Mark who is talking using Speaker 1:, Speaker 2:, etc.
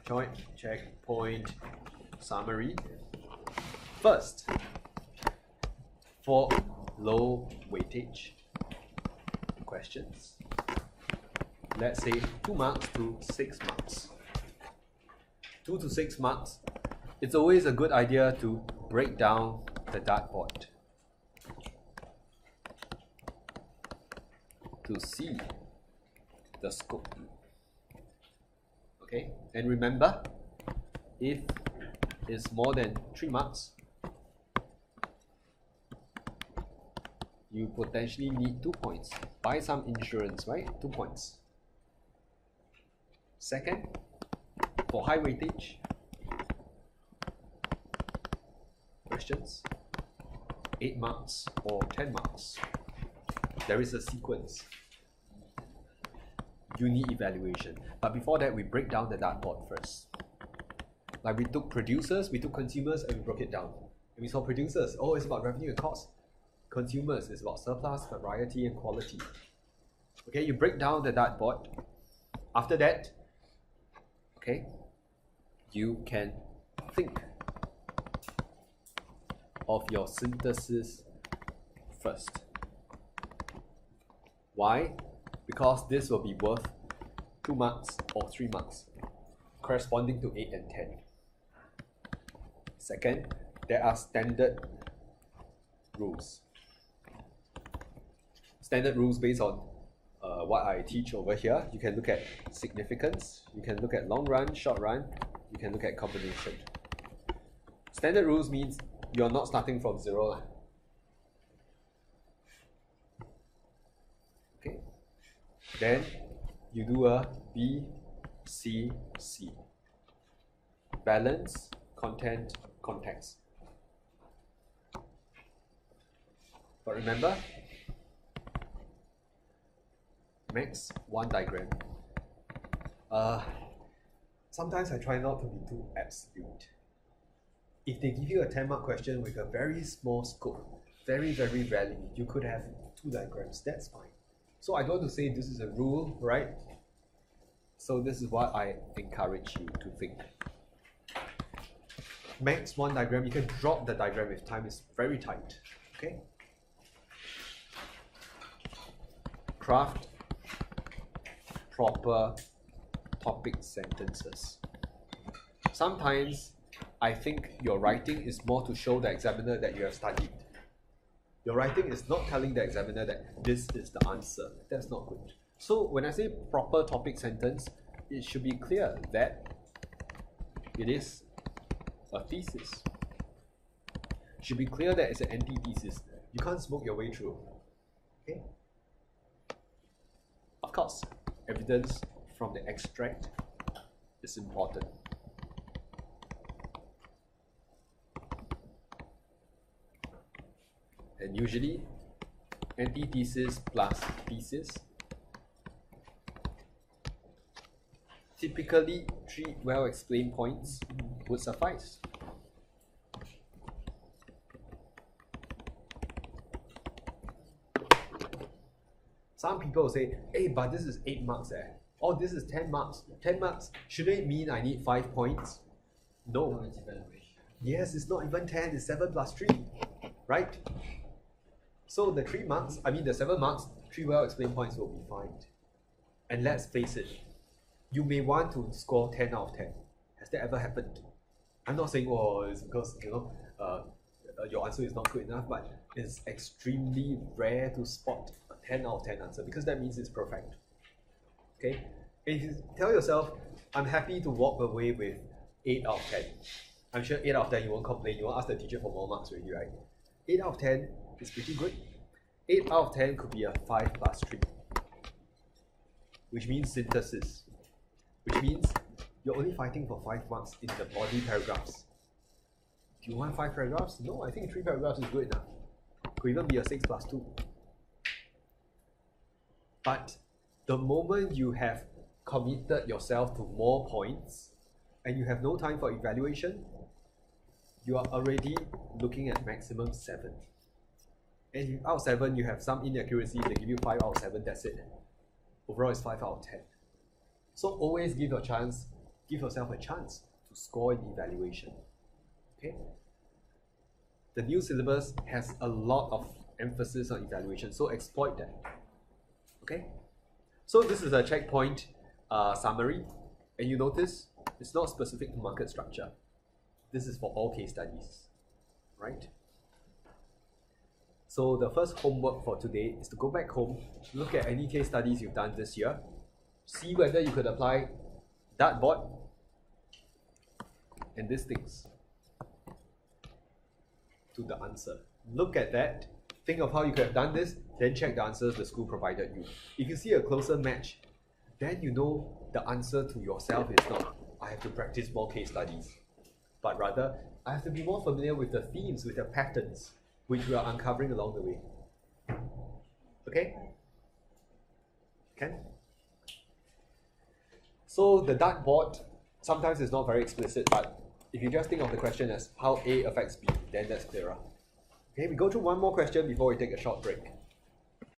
Speaker 1: joint checkpoint summary. First, for low weightage questions, let's say 2 marks to 6 marks. 2 to 6 marks, it's always a good idea to break down the dartboard to see the scope. Okay, and remember, if it's more than 3 marks, you potentially need 2 points. Buy some insurance, right? 2 points. Second, for high weightage questions, 8 marks or 10 marks, there is a sequence. You need evaluation. But before that, we break down the dartboard first. Like we took producers, we took consumers, and we broke it down. And we saw producers, oh, it's about revenue and cost. Consumers is about surplus, variety, and quality. Okay, you break down the dartboard. After that, okay, you can think of your synthesis first. Why? Because this will be worth 2 marks or 3 marks, corresponding to 8 and 10. Second, there are standard rules. Standard rules based on what I teach over here. You can look at significance, you can look at long run, short run, you can look at combination. Standard rules means you're not starting from zero. Okay. Then you do a BCC. Balance, content, context. But remember, max one diagram. Sometimes I try not to be too absolute. If they give you a 10-mark question with a very small scope, very rarely, you could have 2 diagrams, that's fine. So I don't want to say this is a rule, right? So this is what I encourage you to think. Max one diagram, you can drop the diagram if time is very tight, okay? Craft proper topic sentences. Sometimes I think your writing is more to show the examiner that you have studied. Your writing is not telling the examiner that this is the answer. That's not good. So when I say proper topic sentence, it should be clear that it is a thesis. It should be clear that it's an antithesis. You can't smoke your way through. Okay? Of course, evidence from the extract is important. And usually, antithesis plus thesis. Typically, 3 well-explained points would suffice. Some people say, hey, but this is 8 marks or this is 10 marks. 10 marks, shouldn't it mean I need 5 points? No. Yes, it's not even 10, it's 7 plus 3, right? So the 3 marks, the 7 marks, 3 well-explained points will be fine. And let's face it, you may want to score 10 out of 10. Has that ever happened? I'm not saying, oh, it's because, your answer is not good enough, but it's extremely rare to spot a 10 out of 10 answer because that means it's perfect. Okay? And if you tell yourself, I'm happy to walk away with 8 out of 10. I'm sure 8 out of 10 you won't complain, you won't ask the teacher for more marks already, right? 8 out of 10 is pretty good. 8 out of 10 could be a 5 plus 3, which means synthesis, which means you're only fighting for 5 marks in the body paragraphs. Do you want 5 paragraphs? No, I think 3 paragraphs is good enough. Could even be a 6 plus 2. But the moment you have committed yourself to more points and you have no time for evaluation, you are already looking at maximum 7. And if out of 7 you have some inaccuracy, they give you 5 out of 7, that's it. Overall it's 5 out of 10. So always give your chance give yourself a chance to score in the evaluation. Okay? The new syllabus has a lot of emphasis on evaluation, so exploit that. Okay? So this is a checkpoint summary, and you notice it's not specific to market structure. This is for all case studies, right? So the first homework for today is to go back home, look at any case studies you've done this year, see whether you could apply dartboard and these things to the answer. Look at that, think of how you could have done this, then check the answers the school provided you. If you see a closer match, then you know the answer to yourself is not, I have to practice more case studies, but rather, I have to be more familiar with the themes, with the patterns, which we are uncovering along the way. Okay? Ken? So the dartboard, sometimes it's not very explicit, but if you just think of the question as how A affects B, then that's clearer. Okay, we go through one more question before we take a short break.